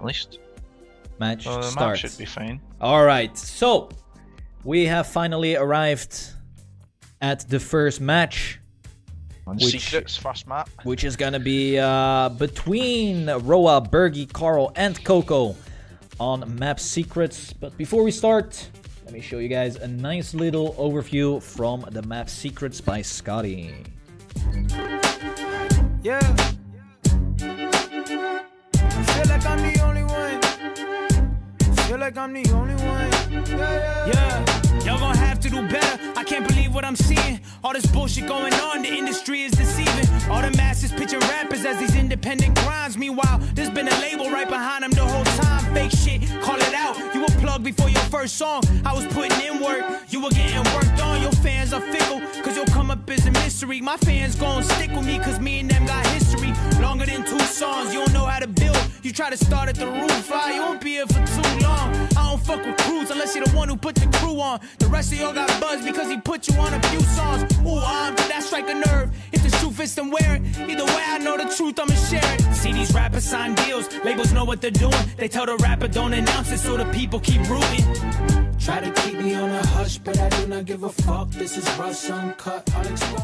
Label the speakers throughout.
Speaker 1: at least.
Speaker 2: Match
Speaker 1: The
Speaker 2: starts.
Speaker 1: map should be fine.
Speaker 2: Alright, so we have finally arrived at the first match.
Speaker 1: On Secrets, first map.
Speaker 2: Which is gonna be between Roa, Bergie, Carl, and Cocow on map Secrets. But before we start, let me show you guys a nice little overview from the map Secrets by Scotty.
Speaker 3: Yeah. I feel like I'm the only one. Feel like I'm the only one. Yeah. Y'all gonna have to do better. I can't believe what I'm seeing. All this bullshit going on, the industry is deceiving. All the masses pitching rappers as these independent grinds. Meanwhile, there's been a label right behind them the whole time. Fake shit, call it out. You were plugged before your first song. I was putting in work, you were getting worked on. Your fans are fickle, cause you'll come up as a mystery. My fans gon' stick with me, cause me and them got history. Longer than 2 songs, you don't know how to build. You try to start at the roof, you won't be here for too long. I don't fuck with crews unless you're the one who put the crew on. The rest of y'all got buzz because he put you on a few songs. Ooh, that strike a nerve. If the shoe fits, then wear it. Either way, I know the truth, I'ma share it. See these rappers sign deals, labels know what they're doing. They tell the rapper don't announce it so the people keep rooting. Try to keep me on a hush, but I do not give a fuck. This is Rush Uncut, I'll expose.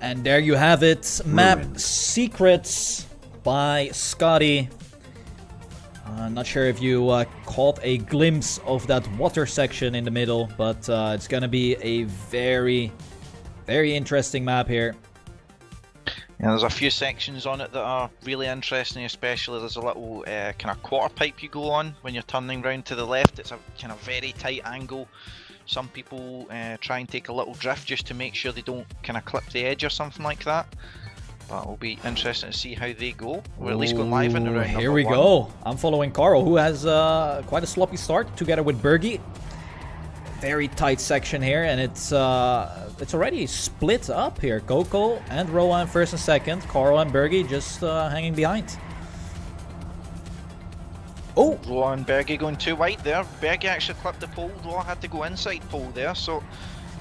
Speaker 2: And there you have it, map Secrets by Scotty. Not sure if you caught a glimpse of that water section in the middle, but it's gonna be a very interesting map here.
Speaker 1: Yeah, there's a few sections on it that are really interesting, especially there's a little kind of quarter pipe you go on when you're turning round to the left. It's a kind of very tight angle. Some people try and take a little drift just to make sure they don't kind of clip the edge or something like that. But it'll be interesting to see how they go. We're at least going live in the round.
Speaker 2: Here we go. I'm following Carl, who has quite a sloppy start together with Bergie. Very tight section here, and it's already split up here. Cocow and Roa in first and second. Carl and Bergie just hanging behind. Oh!
Speaker 1: Roa and Bergie going too wide there. Bergie actually clipped the pole. Roa had to go inside pole there, so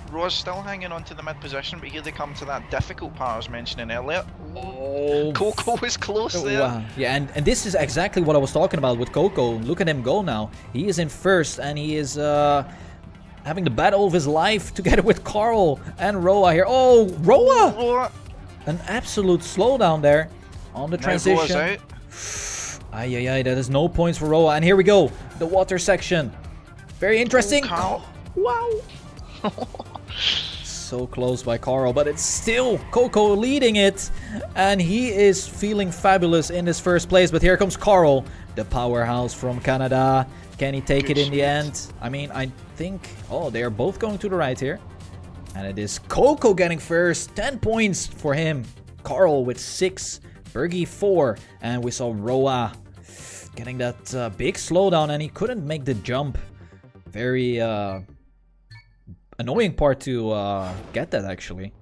Speaker 1: Roa's still hanging on to the mid position, but here they come to that difficult part I was mentioning earlier.
Speaker 2: Oh,
Speaker 1: Cocow was close there.
Speaker 2: Wow. Yeah, and this is exactly what I was talking about with Cocow. Look at him go now. He is in first, and he is having the battle of his life together with Carl and Roa here. Oh, Roa! An absolute slowdown there on the transition.
Speaker 1: Out.
Speaker 2: Ay, that is no points for Roa. And here we go, the water section. Very interesting.
Speaker 1: Oh,
Speaker 2: wow. So close by Carl, but it's still Cocow leading it, and he is feeling fabulous in this first place. But here comes Carl, the powerhouse from Canada. Can he take it in the end? I mean, I think... Oh, they are both going to the right here. And it is Cocow getting first. 10 points for him. Carl with 6. Bergie 4. And we saw Roa getting that big slowdown, and he couldn't make the jump. Very annoying part to get that, actually.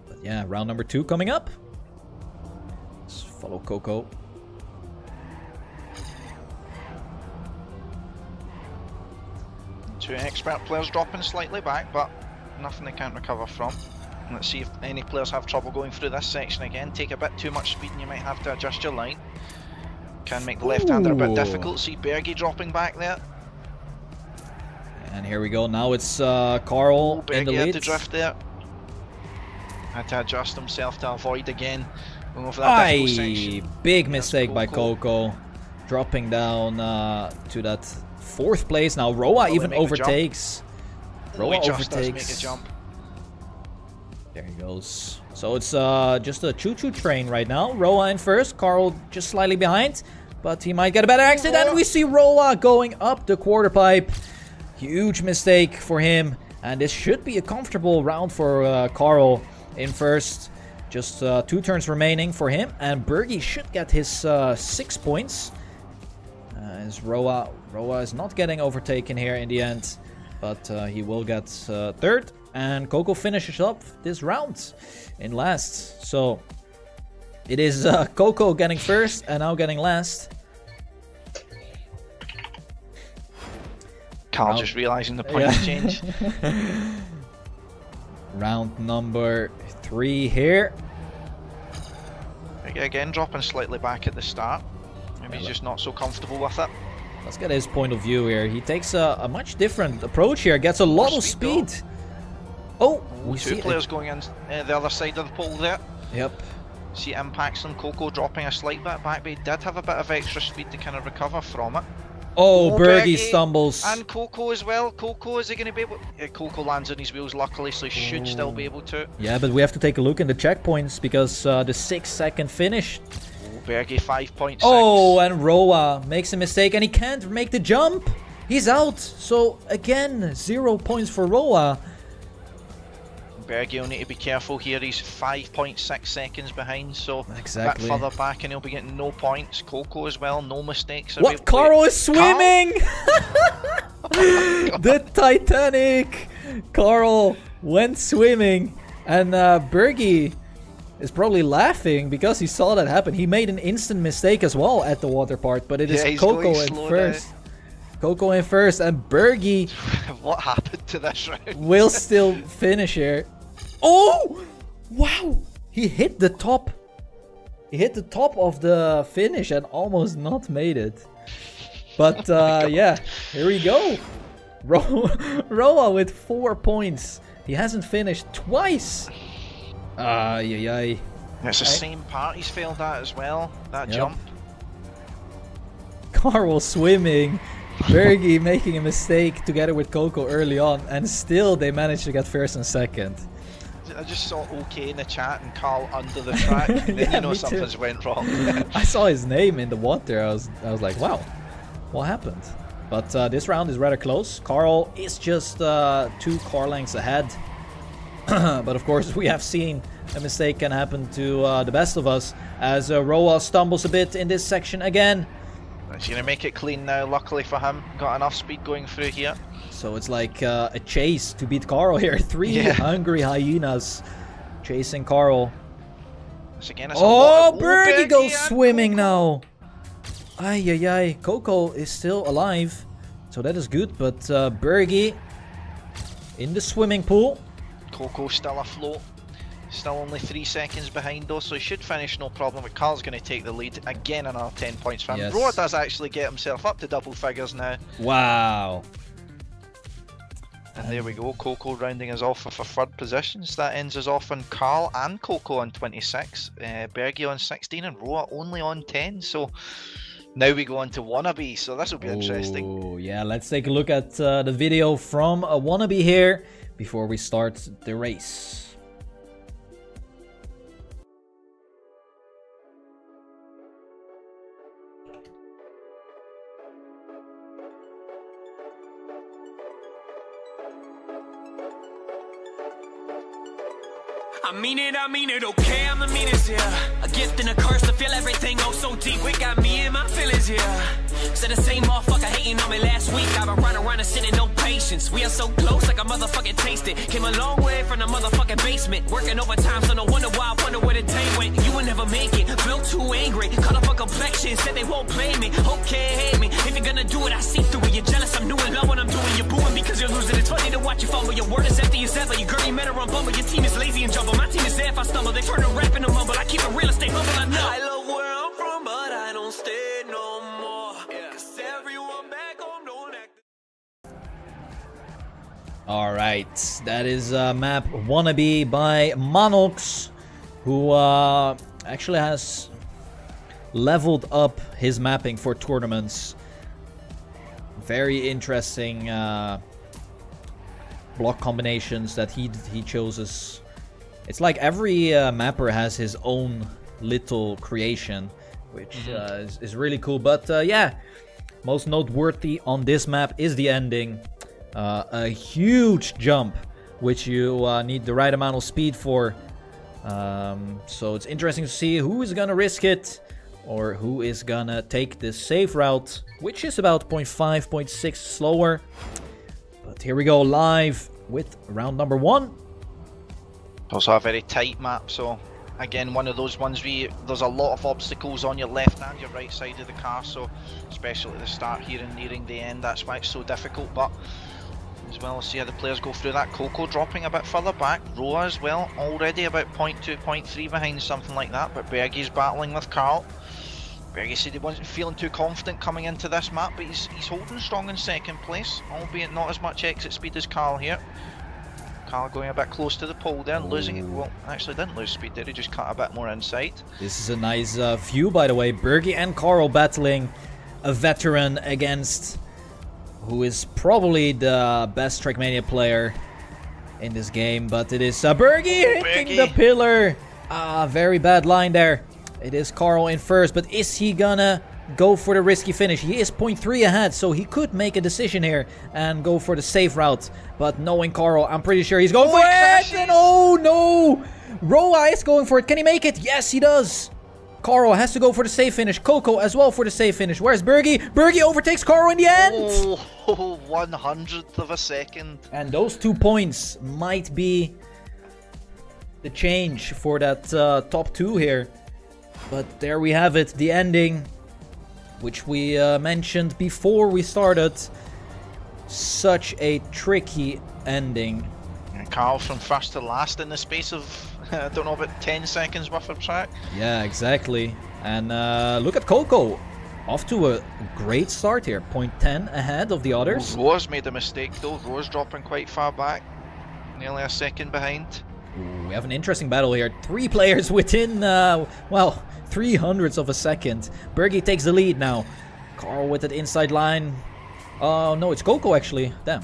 Speaker 2: But yeah, round number 2 coming up. Let's follow Cocow.
Speaker 1: Two expert players dropping slightly back, but nothing they can't recover from. Let's see if any players have trouble going through this section again. Take a bit too much speed and you might have to adjust your line. Can make the left-hander a bit difficult. See Bergie dropping back there.
Speaker 2: And here we go. Now it's Carl in the lead.
Speaker 1: Bergie had to drift there. Had to adjust himself to avoid again going over that difficult section.
Speaker 2: Big mistake by Cocow. Dropping down to that 4th place. Now Roa even overtakes.
Speaker 1: Roa overtakes. Make a jump.
Speaker 2: There he goes. So it's just a choo-choo train right now. Roa in first. Carl just slightly behind. But he might get a better exit. And we see Roa going up the quarter pipe. Huge mistake for him. And this should be a comfortable round for Carl in first. Just 2 turns remaining for him. And Bergie should get his 6 points. As Roa is not getting overtaken here in the end. But he will get 3rd. And Cocow finishes up this round in last. So it is Cocow getting first and now getting last.
Speaker 1: Carl just realizing the point change.
Speaker 2: Round number 3 here.
Speaker 1: Bergie again dropping slightly back at the start. Maybe he's just not so comfortable with it.
Speaker 2: Let's get his point of view here. He takes a much different approach here. Gets a lot of speed. Oh, we
Speaker 1: two
Speaker 2: see
Speaker 1: players going in the other side of the pole there.
Speaker 2: Yep.
Speaker 1: See, it impacts them. Cocow dropping a slight bit back, but he did have a bit of extra speed to kind of recover from it.
Speaker 2: Oh, Bergie stumbles.
Speaker 1: And Cocow as well. Cocow, is he going to be able... Cocow lands on his wheels luckily, so he should still be able to.
Speaker 2: Yeah, but we have to take a look in the checkpoints because the 6-second finish.
Speaker 1: Bergie 5.6.
Speaker 2: Oh, and Roa makes a mistake and he can't make the jump. He's out. So again, 0 points for Roa.
Speaker 1: Bergie will need to be careful here. He's 5.6 seconds behind, so
Speaker 2: exactly.
Speaker 1: a bit further back and he'll be getting no points. Cocow as well, no mistakes.
Speaker 2: What? Carl is swimming! The Titanic! Carl went swimming and Bergie is probably laughing because he saw that happen. He made an instant mistake as well at the water part, but it is Cocow in first. Cocow in first, and Bergie.
Speaker 1: What happened to this round?
Speaker 2: Will still finish here. Oh! Wow! He hit the top. He hit the top of the finish and almost not made it. But yeah, here we go. Roa with 4 points. He hasn't finished twice. Ay.
Speaker 1: It's the same part he's failed at as well, that jump.
Speaker 2: Carl swimming, Bergie making a mistake together with Cocow early on, and still they managed to get first and second.
Speaker 1: I just saw OK in the chat and Carl under the track, and then you know something's went wrong.
Speaker 2: I saw his name in the water, I was like, wow, what happened? But this round is rather close. Carl is just 2 car lengths ahead. But of course we have seen a mistake can happen to the best of us as Roa stumbles a bit in this section again.
Speaker 1: He's going to make it clean now, luckily for him. Got enough speed going through here.
Speaker 2: So it's like a chase to beat Carl here. 3 hungry hyenas chasing Carl. Oh, Bergie goes swimming now. Ay. Cocow is still alive. So that is good, but Bergie in the swimming pool.
Speaker 1: Cocow still afloat. Still only 3 seconds behind though, so he should finish no problem. But Carl's going to take the lead. Again, another 10 points for him.
Speaker 2: Yes.
Speaker 1: Roa does actually get himself up to double figures now.
Speaker 2: Wow.
Speaker 1: And there we go, Cocow rounding us off with a 3rd position. So that ends us off on Carl and Cocow on 26, Bergie on 16 and Roa only on 10. So now we go on to Wannabe, so this will be interesting.
Speaker 2: Oh yeah, let's take a look at the video from Wannabe here before we start the race.
Speaker 3: I mean it, okay, I'm the meanest here. A gift and a curse to feel everything oh so deep. It got me in my feelings here. Said the same motherfucker hating on me last week. I've been running around and sitting no patience. We are so close like a motherfucking taste it. Came a long way from the motherfucking basement. Working overtime, so no wonder why I wonder where the day went. You will never make it, feel too angry. Caught up on complexion, said they won't play me. Okay, hate me, if you're gonna do it, I see through it. You're jealous, I'm doing love when I'm doing. You're booing because you're losing. It's funny to watch you fumble. Your word is empty as ever. Your girl, you met her on Bumble. Your team is lazy and jumble. My team is there if I stumble. They turn to rap and a mumble. I keep it real estate humble, I know. I love where I'm from, but I don't stay no more. Cause everyone back home don't act.
Speaker 2: Alright, that is map Wannabe by Manox, who actually has leveled up his mapping for tournaments. Very interesting block combinations that he chooses. It's like every mapper has his own little creation, which is really cool. But yeah, most noteworthy on this map is the ending. A huge jump, which you need the right amount of speed for. So it's interesting to see who is gonna risk it or who is gonna take this safe route, which is about 0.5, 0.6 slower. But here we go, live with round number 1.
Speaker 1: Also a very tight map, so again one of those ones where there's a lot of obstacles on your left and your right side of the car, so especially at the start here and nearing the end, that's why it's so difficult. But as well as see how the players go through that. Cocow dropping a bit further back. Roa as well, already about 0.2, 0.3 behind, something like that. But Bergie's battling with Carl. Bergie said he wasn't feeling too confident coming into this map, but he's holding strong in second place, albeit not as much exit speed as Carl here. Carl going a bit close to the pole there, losing it. Well, actually didn't lose speed there, he just cut a bit more inside.
Speaker 2: This is a nice view, by the way. Bergie and Carl battling a veteran against who is probably the best Trackmania player in this game, but it is Bergie hitting the pillar. Very bad line there. It is Carl in first, but is he gonna go for the risky finish? He is 0.3 ahead, so he could make a decision here and go for the safe route. But knowing Carl, I'm pretty sure he's going for it. And oh no! Roa is going for it. Can he make it? Yes, he does. Carl has to go for the safe finish. Cocow as well for the safe finish. Where's Bergie? Bergie overtakes Carl in the end!
Speaker 1: Oh, 100th of a second.
Speaker 2: And those 2 points might be the change for that top 2 here. But there we have it, the ending, which we mentioned before we started. Such a tricky ending.
Speaker 1: And Carl from first to last in the space of, I don't know, about 10 seconds worth of track.
Speaker 2: Yeah, exactly. And look at Cocow. Off to a great start here. 0.10 ahead of the others.
Speaker 1: Roa's made a mistake though. Roa's dropping quite far back. Nearly a second behind.
Speaker 2: Ooh, we have an interesting battle here. 3 players within, well, 300ths of a second. Bergie takes the lead now. Carl with that inside line. Oh, no, it's Cocow actually. Damn.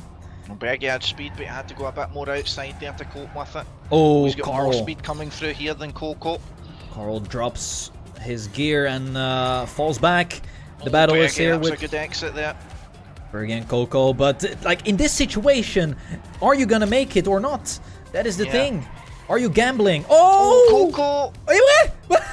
Speaker 1: Bergie had speed, but he had to go a bit more outside there to cope with it.
Speaker 2: Oh,
Speaker 1: he's got
Speaker 2: Carl.
Speaker 1: more speed coming through here than Cocow.
Speaker 2: Carl drops his gear and falls back. The battle
Speaker 1: Bergie,
Speaker 2: is here
Speaker 1: that's
Speaker 2: with
Speaker 1: a good exit there.
Speaker 2: Bergie and Cocow. But, like, in this situation, are you gonna make it or not? That is the thing. Are you gambling? Oh!
Speaker 1: Cocow!
Speaker 2: Wait, what?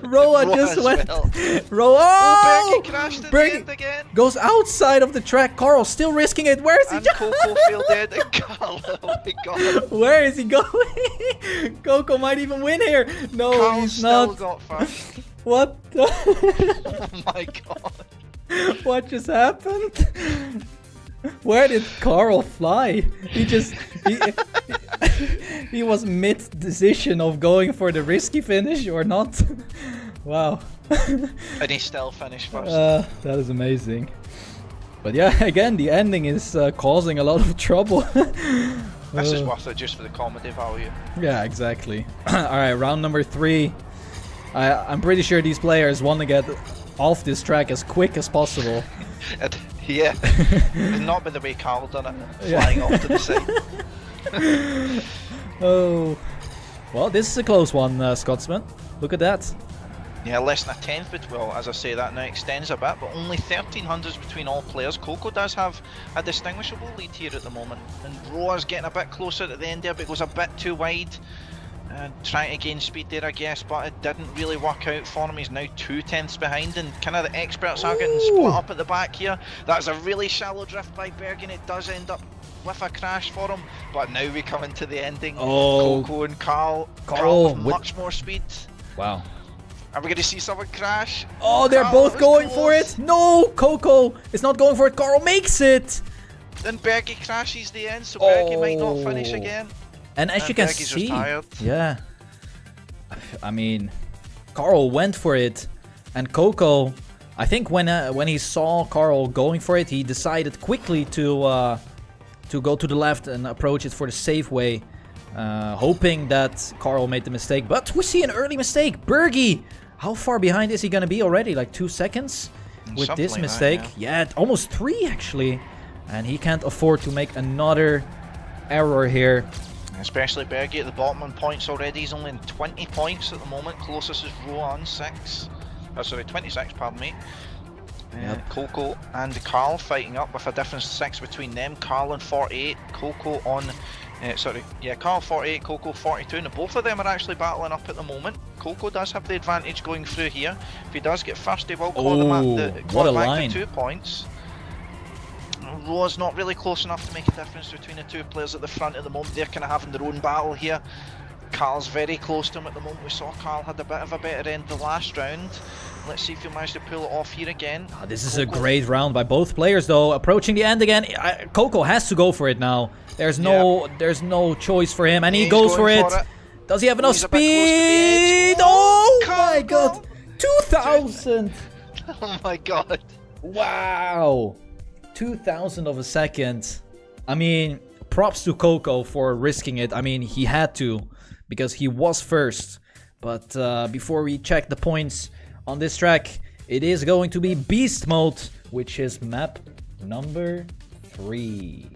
Speaker 2: Roa just went.
Speaker 1: Well.
Speaker 2: Roa!
Speaker 1: Oh, Bergie crashed at the end again.
Speaker 2: Goes outside of the track. Carl still risking it. Where is he?
Speaker 1: And Cocow failed dead. And Carl, oh my god.
Speaker 2: Where is he going? Cocow might even win here. No,
Speaker 1: Carl
Speaker 2: he's
Speaker 1: still
Speaker 2: not.
Speaker 1: got first.
Speaker 2: What?
Speaker 1: Oh my god.
Speaker 2: What just happened? Where did Carl fly? He just... He was mid-decision of going for the risky finish or not. Wow.
Speaker 1: And he still finished first.
Speaker 2: That is amazing. But yeah, again, the ending is causing a lot of trouble.
Speaker 1: This is worth it just for the comedy value.
Speaker 2: Yeah, exactly. Alright, round number 3. I'm pretty sure these players want to get off this track as quick as possible.
Speaker 1: Yeah, and not by the way Carl done it, flying off to the side.
Speaker 2: Oh, well, this is a close one, Scotsman. Look at that.
Speaker 1: Yeah, less than a tenth, but well, as I say, that now extends a bit, but only 1300s between all players. Cocow does have a distinguishable lead here at the moment, and Roa's getting a bit closer at the end there, but goes a bit too wide. Trying to gain speed there, I guess, but it didn't really work out for him. He's now 2/10ths behind, and kind of the experts are getting split up at the back here. That's a really shallow drift by Bergie, and it does end up with a crash for him. But now we come into the ending.
Speaker 2: Oh,
Speaker 1: Cocow and Carl with much more speed.
Speaker 2: Wow.
Speaker 1: Are we going to see someone crash?
Speaker 2: Oh, they're both going for it. No, Cocow is not going for it. Carl makes it.
Speaker 1: Then Bergie crashes the end, so Bergie might not finish again.
Speaker 2: And as you can
Speaker 1: Bergie's
Speaker 2: see,
Speaker 1: retired.
Speaker 2: yeah, I mean, Carl went for it, and Cocow, I think when he saw Carl going for it, he decided quickly to go to the left and approach it for the safe way, hoping that Carl made the mistake. But we see an early mistake. Bergie, how far behind is he gonna be already? Like 2 seconds with
Speaker 1: Something
Speaker 2: this
Speaker 1: like
Speaker 2: mistake?
Speaker 1: that,
Speaker 2: yeah, almost 3 actually, and he can't afford to make another error here.
Speaker 1: Especially Bergie at the bottom on points already. He's only in 20 points at the moment. Closest is Roa on 6. Oh, sorry, 26, pardon me.
Speaker 2: Yep.
Speaker 1: Cocow and Carl fighting up with a difference of 6 between them. Carl on 48, Cocow on... Carl 48, Cocow 42. Now both of them are actually battling up at the moment. Cocow does have the advantage going through here. If he does get first, he will claw back to 2 points. Roa's not really close enough to make a difference between the 2 players at the front at the moment. They're kind of having their own battle here. Carl's very close to him at the moment. We saw Carl had a bit of a better end the last round. Let's see if he'll manage to pull it off here again.
Speaker 2: This is a great round by both players, though. Approaching the end again. Cocow has to go for it now. There's no choice for him, and he goes for it. Does he have enough speed? Oh my god! 2,000!
Speaker 1: Oh my god!
Speaker 2: Wow! 2,000 of a second. I mean, props to Cocow for risking it. I mean, he had to, because he was first. But before we check the points on this track, it is going to be Beast Mode, which is map number 3.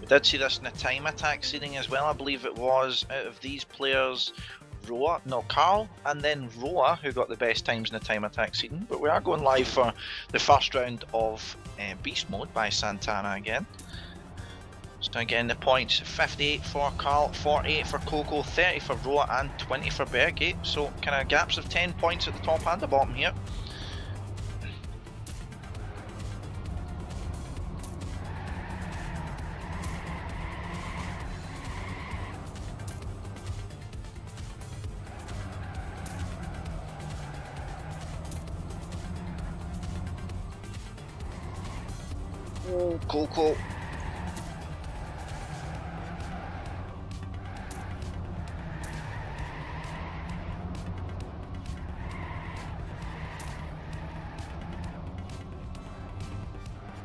Speaker 1: We did see this in the time attack seeding as well. I believe it was out of these players, Carl, and then Roa who got the best times in the time attack seeding. But we are going live for the first round of Beast Mode by Santana again. So again, the points: 58 for Carl, 48 for Cocow, 30 for Roa, and 20 for Bergie. So kind of gaps of 10 points at the top and the bottom here. Oh, Cocow.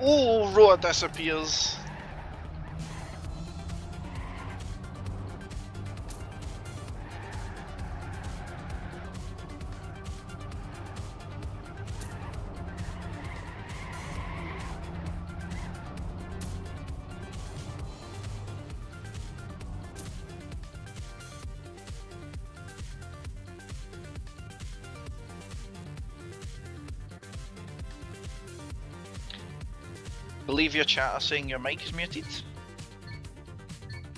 Speaker 1: Oh, Roa disappears. Believe your chat are saying your mic is muted.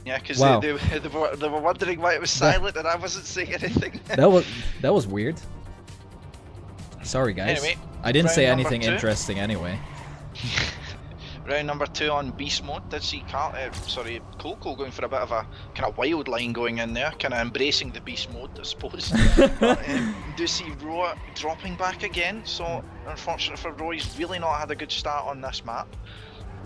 Speaker 1: Yeah, because
Speaker 2: wow.
Speaker 1: they were wondering why it was silent and I wasn't saying anything.
Speaker 2: that was weird. Sorry guys.
Speaker 1: Anyway,
Speaker 2: I didn't say anything interesting anyway.
Speaker 1: Round number 2 on Beast Mode. Did see Cocow going for a bit of a kind of wild line going in there, kind of embracing the Beast Mode, I suppose. But, do see Roa dropping back again, so unfortunate for Roa, he's really not had a good start on this map.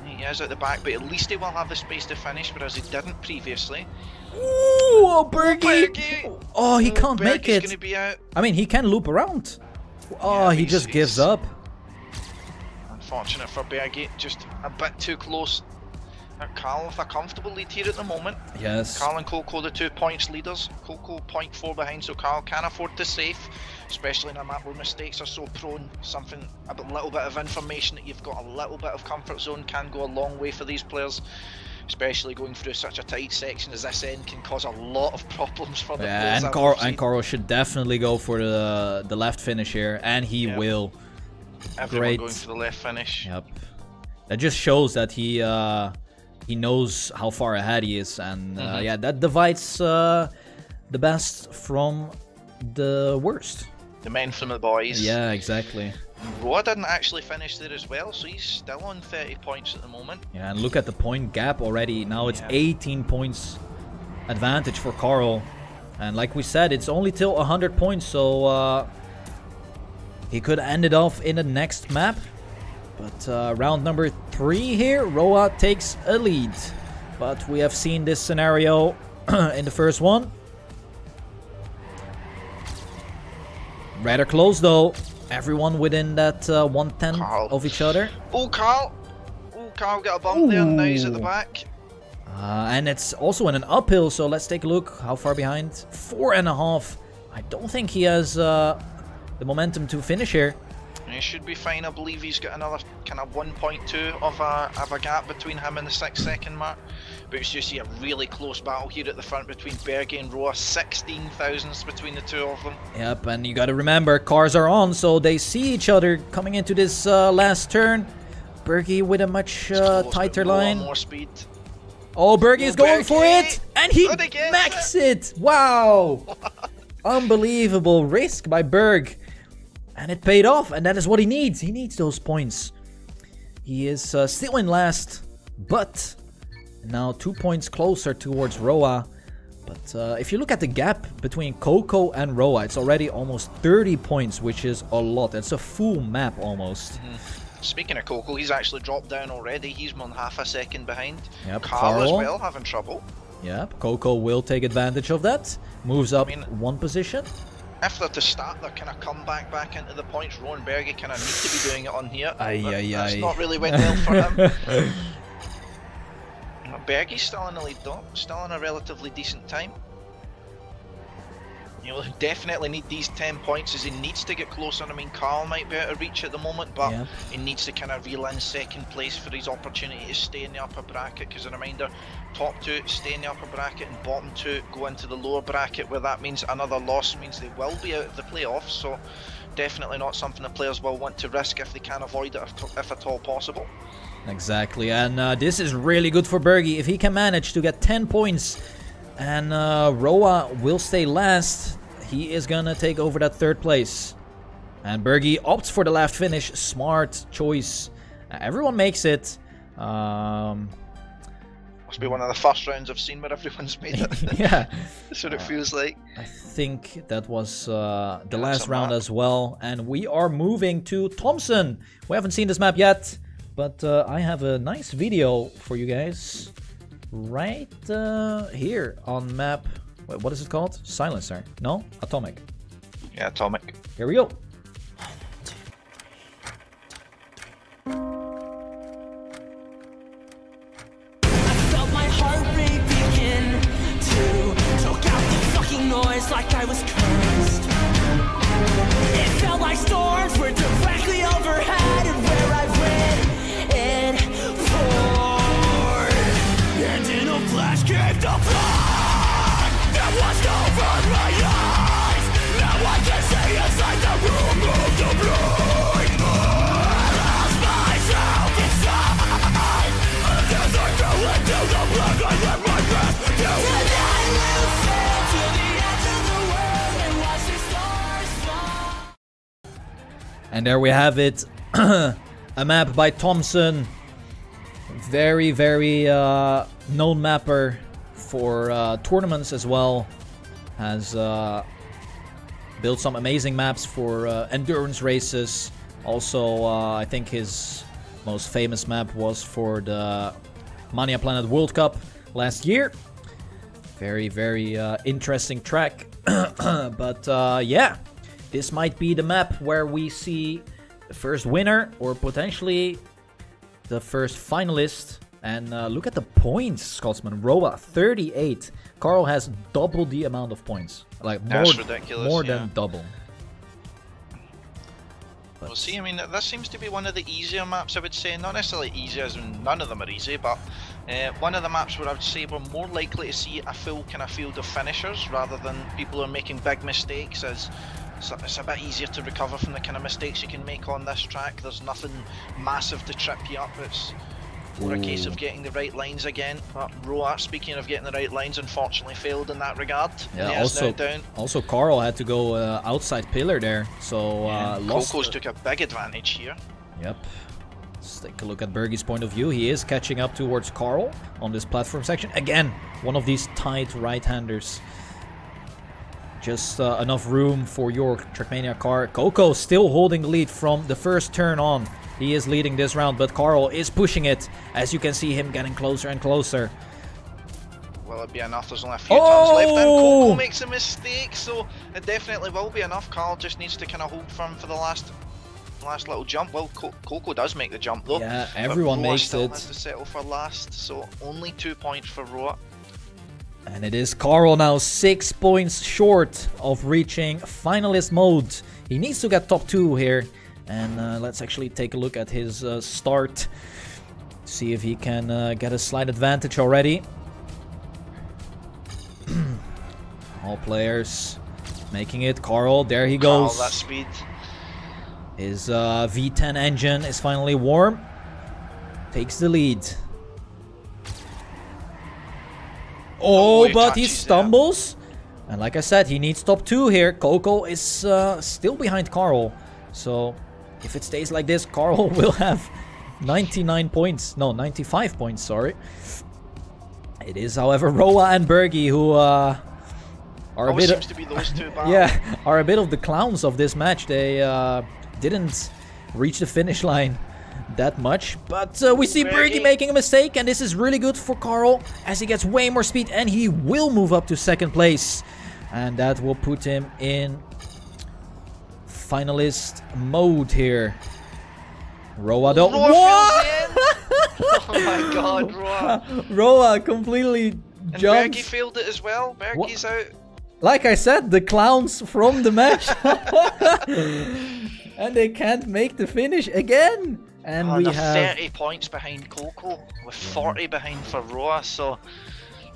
Speaker 1: He is at the back, but at least he will have the space to finish, whereas he didn't previously.
Speaker 2: Ooh, Bergie! Oh, he can't make it.
Speaker 1: Gonna be out.
Speaker 2: I mean, he can loop around. Oh, yeah, he just gives up.
Speaker 1: Unfortunate for Bergie, just a bit too close. Carl with a comfortable lead here at the moment.
Speaker 2: Yes.
Speaker 1: Carl and Cocow the 2 points leaders. Cocow 0.4 behind, so Carl can afford to save, especially in a map where mistakes are so prone. A little bit of information that you've got a little bit of comfort zone can go a long way for these players. Especially going through such a tight section as this end can cause a lot of problems for the players.
Speaker 2: And Carl should definitely go for the left finish here, and he will.
Speaker 1: Everyone going for the left finish.
Speaker 2: Yep. That just shows that he knows how far ahead he is, and yeah, that divides the best from the worst.
Speaker 1: The men from the boys.
Speaker 2: Yeah, exactly.
Speaker 1: Roa didn't actually finish there as well, so he's still on 30 points at the moment.
Speaker 2: Yeah, and look at the point gap already. Now it's 18 points advantage for Carl. And like we said, it's only till 100 points, so he could end it off in the next map. But round number 3 here, Roa takes a lead. But we have seen this scenario in the first one. Rather close though. Everyone within that 1/10 of each other.
Speaker 1: Oh, Carl! Oh, Carl got a bump there, and now he's at the back.
Speaker 2: And it's also in an uphill, so let's take a look. How far behind? 4.5. I don't think he has the momentum to finish here.
Speaker 1: He should be fine. I believe he's got another kind of 1.2 of a gap between him and the 6-second mark. But it's just a really close battle here at the front between Bergie and Roa. 16 thousandths between the two of them.
Speaker 2: Yep, and you got to remember, cars are on, so they see each other coming into this last turn. Bergie with a much tighter line.
Speaker 1: More speed.
Speaker 2: Oh, Bergie is going for it, and he maxed it. Wow, unbelievable risk by Berg. And it paid off, and that is what he needs. He needs those points. He is still in last, but now 2 points closer towards Roa. But if you look at the gap between Cocow and Roa, it's already almost 30 points, which is a lot. It's a full map almost.
Speaker 1: Speaking of Cocow, he's actually dropped down already. He's more than half a second behind.
Speaker 2: Yep,
Speaker 1: Carl as well, having trouble.
Speaker 2: Yep, Cocow will take advantage of that. Moves up one position.
Speaker 1: If they're to start their kind of comeback back into the points, Rowan Bergie kind of need to be doing it on here. That's not really went well for him. Bergie's still in the lead though, still in a relatively decent time. He'll definitely need these 10 points as he needs to get closer. I mean, Carl might be out of reach at the moment, but he needs to kind of reel in second place for his opportunity to stay in the upper bracket. Because a reminder, top 2 stay in the upper bracket and bottom 2 go into the lower bracket, where that means another loss means they will be out of the playoffs. So definitely not something the players will want to risk if they can avoid it, if at all possible.
Speaker 2: Exactly, and this is really good for Bergie. If he can manage to get 10 points and Roa will stay last, he is gonna take over that 3rd place. And Bergie opts for the last finish. Smart choice. Everyone makes it.
Speaker 1: Must be one of the first rounds I've seen where everyone's made it.
Speaker 2: Yeah.
Speaker 1: That's what it feels like.
Speaker 2: I think that was the last round as well. And we are moving to Thompson. We haven't seen this map yet, but I have a nice video for you guys right here on map. Wait, what is it called? Silencer? No? Atomic.
Speaker 1: Yeah, Atomic.
Speaker 2: Here we go.
Speaker 3: I felt my heart rate begin to choke out the fucking noise like I was cursed. It felt like storms were directly overhead and where I went and poured. And in a flash came the blood that washed over my eyes. Now I can see inside the room of the blood. I lost myself inside. As I fell into the black, I let my breath go. And I fell to the edge of the world and watched the stars fall.
Speaker 2: And there we have it. A map by Thompson. Very, very known mapper for tournaments as well. Has built some amazing maps for endurance races. Also, I think his most famous map was for the Mania Planet World Cup last year. Very, very interesting track. But yeah, this might be the map where we see the first winner or potentially the first finalist. And look at the points, Scotsman. Roa, 38. Carl has double the amount of points. Like
Speaker 1: That's ridiculous,
Speaker 2: more than double. But
Speaker 1: we'll see. I mean, this seems to be one of the easier maps, I would say. Not necessarily easy, as in none of them are easy, but one of the maps where I would say we're more likely to see a full kind of field of finishers rather than people who are making big mistakes. As it's a bit easier to recover from the kind of mistakes you can make on this track. There's nothing massive to trip you up. It's more a case of getting the right lines again. But Roa, speaking of getting the right lines, unfortunately failed in that regard.
Speaker 2: Yeah, also Carl had to go outside pillar there, so lost.
Speaker 1: Coco's took a big advantage here.
Speaker 2: Yep. take a look at Bergie's point of view. He is catching up towards Carl on this platform section. Again, one of these tight right-handers. Just enough room for your Trackmania car. Cocow still holding the lead from the first turn on. He is leading this round, but Carl is pushing it. As you can see him getting closer and closer.
Speaker 1: Will it be enough? There's only a few turns left and Cocow makes a mistake, so it definitely will be enough. Carl just needs to kind of hold firm for the last little jump. Well, Cocow does make the jump though.
Speaker 2: Yeah, everyone makes
Speaker 1: still
Speaker 2: it.
Speaker 1: Has to settle for last, so only 2 points for Roa.
Speaker 2: And it is Carl now 6 points short of reaching finalist mode. He needs to get top 2 here. And let's actually take a look at his start. See if he can get a slight advantage already. All players making it. Carl, there he goes.
Speaker 1: Carl, that speed.
Speaker 2: His V10 engine is finally warm. Takes the lead. Oh, but he stumbles. And like I said, he needs top 2 here. Cocow is still behind Carl. So if it stays like this, Carl will have 99 points. No, 95 points, sorry. It is, however, Roa and Bergie who are a bit
Speaker 1: seems to be those two
Speaker 2: yeah, are a bit of the clowns of this match. They didn't reach the finish line that much, but we see Bergie making a mistake, and this is really good for Carl as he gets way more speed, and he will move up to second place, and that will put him in finalist mode here. Roa don't. What?
Speaker 1: Oh my God, Roa!
Speaker 2: Roa completely
Speaker 1: and
Speaker 2: jumped.
Speaker 1: Bergie failed it as well. Bergie's out.
Speaker 2: Like I said, the clowns from the match, and they can't make the finish again. And we have
Speaker 1: 30 points behind Cocow with 40 behind for Roa. So,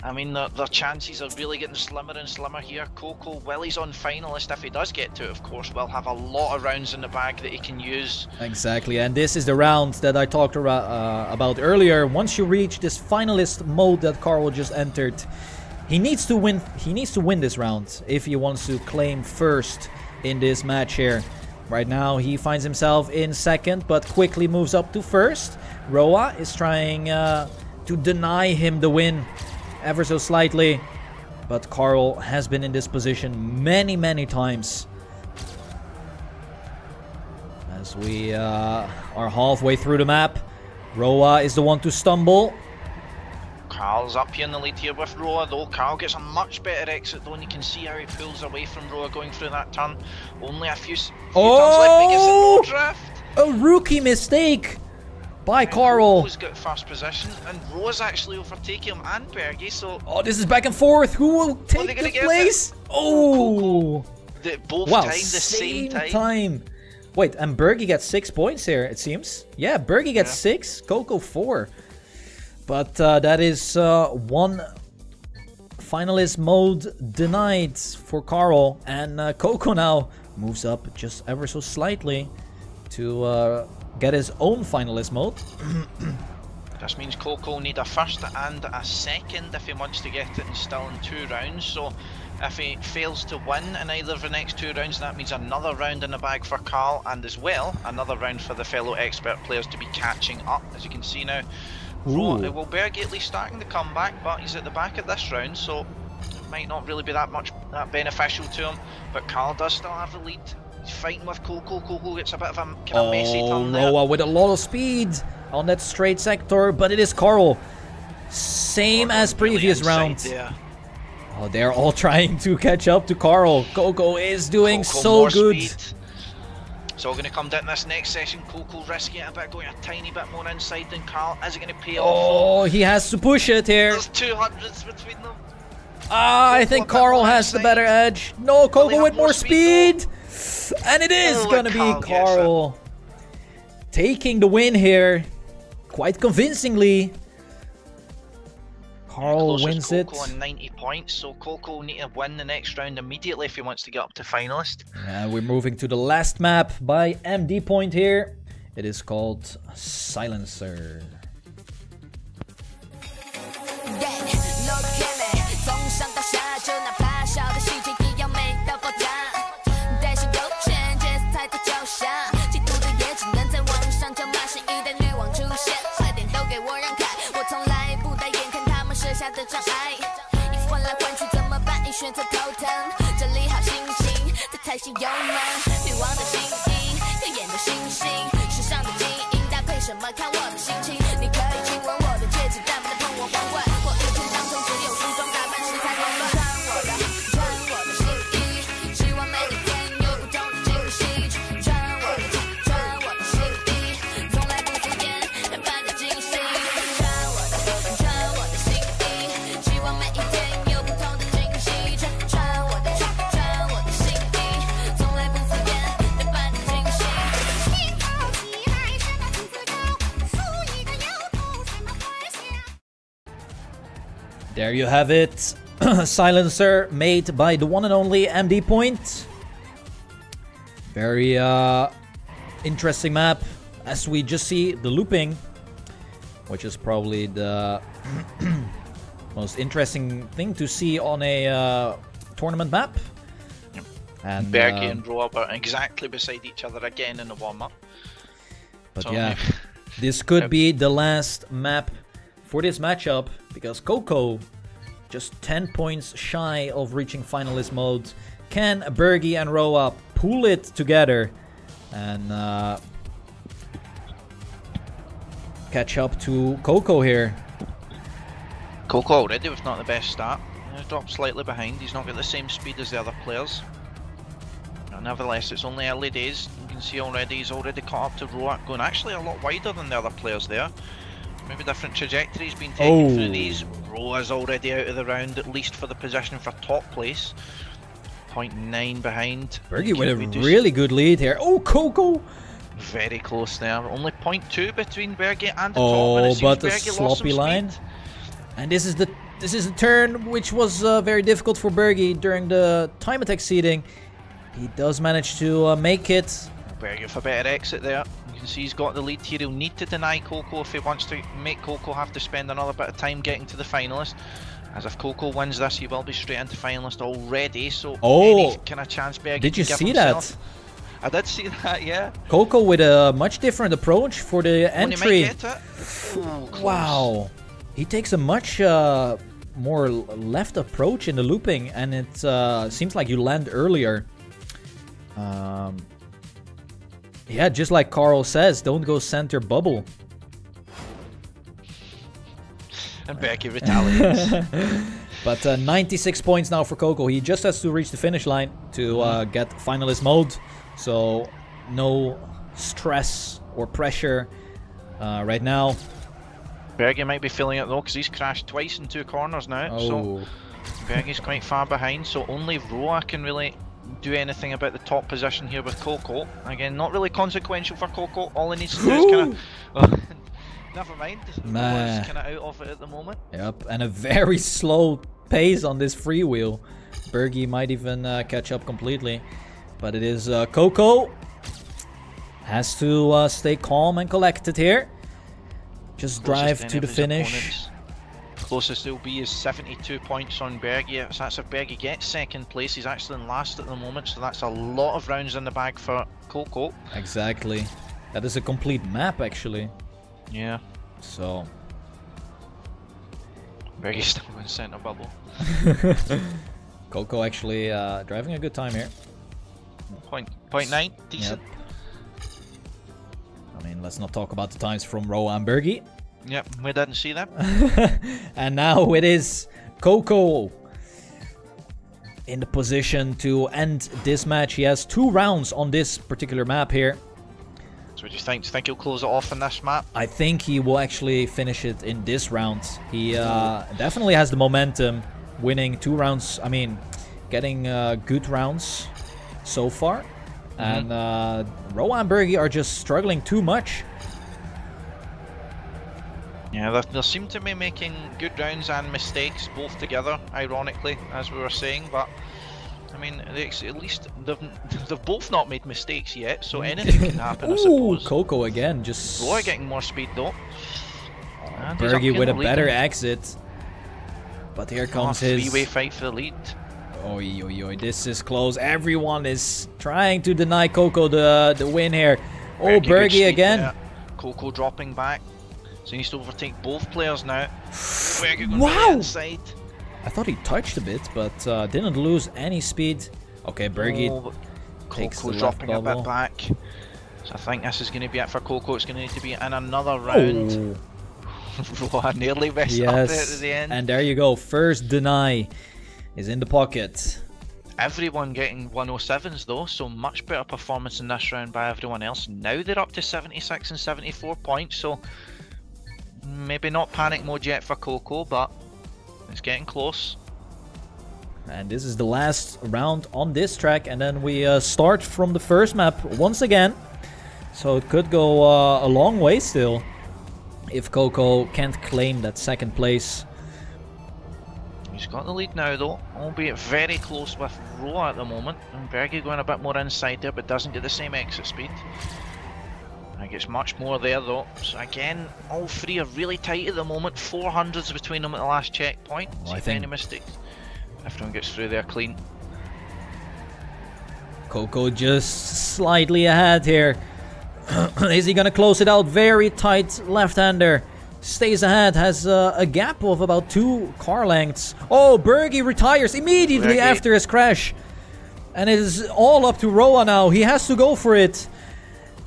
Speaker 1: I mean, their chances are really getting slimmer and slimmer here. Cocow, while he's on finalist, if he does get to it, of course, will have a lot of rounds in the bag that he can use.
Speaker 2: Exactly, and this is the round that I talked about earlier. Once you reach this finalist mode that Carl just entered, he needs to win. He needs to win this round if he wants to claim first in this match here. Right now, he finds himself in second, but quickly moves up to first. Roa is trying to deny him the win ever so slightly, but Carl has been in this position many times. As we are halfway through the map, Roa is the one to stumble.
Speaker 1: Carl's up here in the lead here with Roa though. Carl gets a much better exit though, and you can see how he pulls away from Roa going through that turn. Only a few turns left, but he gets a no drift.
Speaker 2: A rookie mistake by Carl.
Speaker 1: Roa's got first position, and Roa's actually overtaking him and Bergie, so...
Speaker 2: Oh, this is back and forth. Who will take the place? Oh!
Speaker 1: Both
Speaker 2: wow,
Speaker 1: timed the same
Speaker 2: time. Wait, and Bergie gets 6 points here, it seems. Yeah, Bergie gets 6, Cocow 4. But that is one finalist mode denied for Carl. And Cocow now moves up just ever so slightly to get his own finalist mode.
Speaker 1: This means Cocow need a first and a second if he wants to get it, and still in 2 rounds. So if he fails to win in either of the next 2 rounds, that means another round in the bag for Carl, and as well another round for the fellow expert players to be catching up. As you can see now, well, Bergie at least starting the comeback, but he's at the back of this round, so it might not really be that beneficial to him. But Carl does still have the lead. He's fighting with Cocow. Cocow gets a bit of a kind of messy turn there.
Speaker 2: Roa with a lot of speed on that straight sector, but it is Carl. Same as previous rounds. Oh, they're all trying to catch up to Carl. Cocow is doing so good.
Speaker 1: Speed. It's all going to come down this next session. Cocow risking it a bit, going a tiny bit more inside than Carl. Is it going to pay off?
Speaker 2: Oh, he has to push it here.
Speaker 1: There's 200s between them.
Speaker 2: I think Carl has the better edge. No, Cocow with more speed. And it is going to be Carl taking the win here quite convincingly. Carl wins it.
Speaker 1: Cocow on 90 points, so Cocow will need to win the next round immediately if he wants to get up to finalist.
Speaker 2: We're moving to the last map by MD Point here. It is called Silencer.
Speaker 4: 选择头疼，整理好心情，再抬起油门，女王的心意，耀眼的星星，时尚的基因搭配什么看我的心情。你可以亲吻我的戒指，但不能碰我皇冠。我一天当中只有梳妆打扮时才狂乱。穿我的心意，希望每一天有不同的惊喜。穿我的心意，从来不敷衍，但伴着惊喜。穿我的心意，希望每一天有不同的惊喜。穿我的心意，从来不敷衍，但伴着惊喜。心好奇还是那金丝狗，数一个摇头，什么花香。
Speaker 2: There you have it. Silencer made by the one and only MD Point. Very interesting map, as we just see the looping, which is probably the most interesting thing to see on a tournament map. And
Speaker 1: Bergie and Roab are exactly beside each other again in the warm-up.
Speaker 2: But
Speaker 1: So,
Speaker 2: yeah, this could be the last map for this matchup, because Cocow, just 10 points shy of reaching finalist mode. Can Bergie and Roab pull it together and catch up to Cocow here?
Speaker 1: Cocow already with not the best start. He's dropped slightly behind. He's not got the same speed as the other players. But nevertheless, it's only early days. You can see already he's already caught up to Roab, going actually a lot wider than the other players there. Maybe different trajectories being taken through these. Roa's already out of the round, at least for the position for top place. 0.9 behind.
Speaker 2: Bergie with a really good lead here. Oh, Cocow!
Speaker 1: Very close there. Only 0.2 between Bergie and the top. And it seems
Speaker 2: but a
Speaker 1: Bergie lost some
Speaker 2: sloppy line.
Speaker 1: speed.
Speaker 2: And this is the turn which was very difficult for Bergie during the time attack seeding. He does manage to make it.
Speaker 1: Bergie with a better exit there. You can see he's got the lead here. He'll need to deny Cocow if he wants to make Cocow have to spend another bit of time getting to the finalist. As if Cocow wins this, he will be straight into finalist already. So any kind of chance Bergie
Speaker 2: did you
Speaker 1: can give
Speaker 2: see
Speaker 1: himself.
Speaker 2: that?
Speaker 1: I did see that, yeah.
Speaker 2: Cocow with a much different approach for the entry.
Speaker 1: He might get it. Oh, close.
Speaker 2: Wow, he takes a much more left approach in the looping, and it seems like you land earlier. Yeah, just like Carl says, don't go center bubble.
Speaker 1: And Bergie retaliates.
Speaker 2: But 96 points now for Cocow. He just has to reach the finish line to get finalist mode. So no stress or pressure right now.
Speaker 1: Bergie might be feeling it though, because he's crashed twice in 2 corners now. So Bergie's quite far behind. So only Roa can really do anything about the top position here with Cocow. Again, not really consequential for Cocow. All he needs to do is kind of... never mind. He's kind of out of it at the moment.
Speaker 2: Yep, and a very slow pace on this freewheel. Bergie might even catch up completely. But it is Cocow. Has to stay calm and collected here. Just drive to the finish.
Speaker 1: Closest he'll be is 72 points on Bergie. So that's if Bergie gets second place. He's actually in last at the moment, so that's a lot of rounds in the bag for Cocow.
Speaker 2: Exactly. That is a complete map, actually.
Speaker 1: Yeah.
Speaker 2: So
Speaker 1: Bergie's still in center bubble.
Speaker 2: Cocow actually driving a good time here.
Speaker 1: 0.9, decent.
Speaker 2: Yep. I mean, let's not talk about the times from Roa and Bergie.
Speaker 1: Yep, we didn't see that.
Speaker 2: And now it is Cocow in the position to end this match. He has 2 rounds on this particular map here.
Speaker 1: So what do you think? Do you think he'll close it off in this map?
Speaker 2: I think he will actually finish it in this round. He definitely has the momentum, winning 2 rounds. I mean, getting good rounds so far. And Roa and Bergie are just struggling too much.
Speaker 1: Yeah, they seem to be making good rounds and mistakes both together, ironically, as we were saying. But I mean, at least they've both not made mistakes yet, so anything can happen, I suppose.
Speaker 2: Cocow again, just...
Speaker 1: Roa getting more speed though.
Speaker 2: Bergie with a better exit. But here comes his...
Speaker 1: 3-way fight for the lead.
Speaker 2: Oi, oi, oi, this is close. Everyone is trying to deny Cocow the win here. Oh, Bergie again.
Speaker 1: There. Cocow dropping back. So he needs to overtake both players now. Bergie going
Speaker 2: wow!
Speaker 1: inside.
Speaker 2: I thought he touched a bit, but didn't lose any speed. Okay, Bergie takes the left
Speaker 1: dropping a
Speaker 2: bubble.
Speaker 1: bit back. So I think this is going to be it for Cocow. It's going to need to be in another round. I nearly messed up there at the end.
Speaker 2: And there you go. First deny is in the pocket.
Speaker 1: Everyone getting 107s though, so much better performance in this round by everyone else. Now they're up to 76 and 74 points, so maybe not panic mode yet for Cocow, but it's getting close.
Speaker 2: And this is the last round on this track, and then we start from the first map once again. So it could go a long way still if Cocow can't claim that second place.
Speaker 1: He's got the lead now though, albeit very close with Roa at the moment. And Bergie going a bit more inside there, but doesn't get the same exit speed. I think it's much more there though. So again, all three are really tight at the moment. 400s between them at the last checkpoint.
Speaker 2: Well, I
Speaker 1: See
Speaker 2: think
Speaker 1: any mistakes. Everyone gets through there clean.
Speaker 2: Cocow just slightly ahead here. Is he gonna close it out? Very tight left-hander. Stays ahead, has a gap of about 2 car lengths. Oh, Bergie retires immediately after his crash. And it is all up to Roa now. He has to go for it.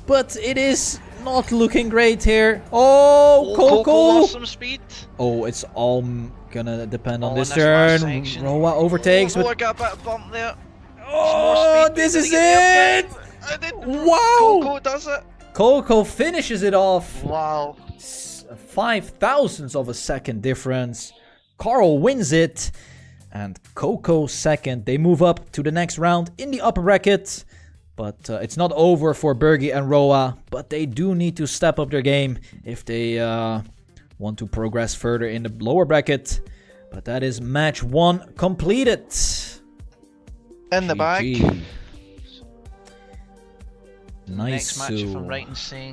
Speaker 2: But it is not looking great here. Oh, Cocow
Speaker 1: lost some speed.
Speaker 2: Oh, it's all gonna depend on this
Speaker 1: in last
Speaker 2: turn.
Speaker 1: section.
Speaker 2: Roa overtakes.
Speaker 1: Roa got a bit of bump there.
Speaker 2: Oh, this is it! Wow!
Speaker 1: Cocow does it.
Speaker 2: Cocow finishes it off.
Speaker 1: Wow.
Speaker 2: 0.005 of a second difference. Carl wins it. And Cocow second. They move up to the next round in the upper bracket. But it's not over for Bergie and Roa. But they do need to step up their game if they want to progress further in the lower bracket. But that is match 1 completed.
Speaker 1: In the bag.
Speaker 2: Nice.
Speaker 1: Next match, if I'm right in saying,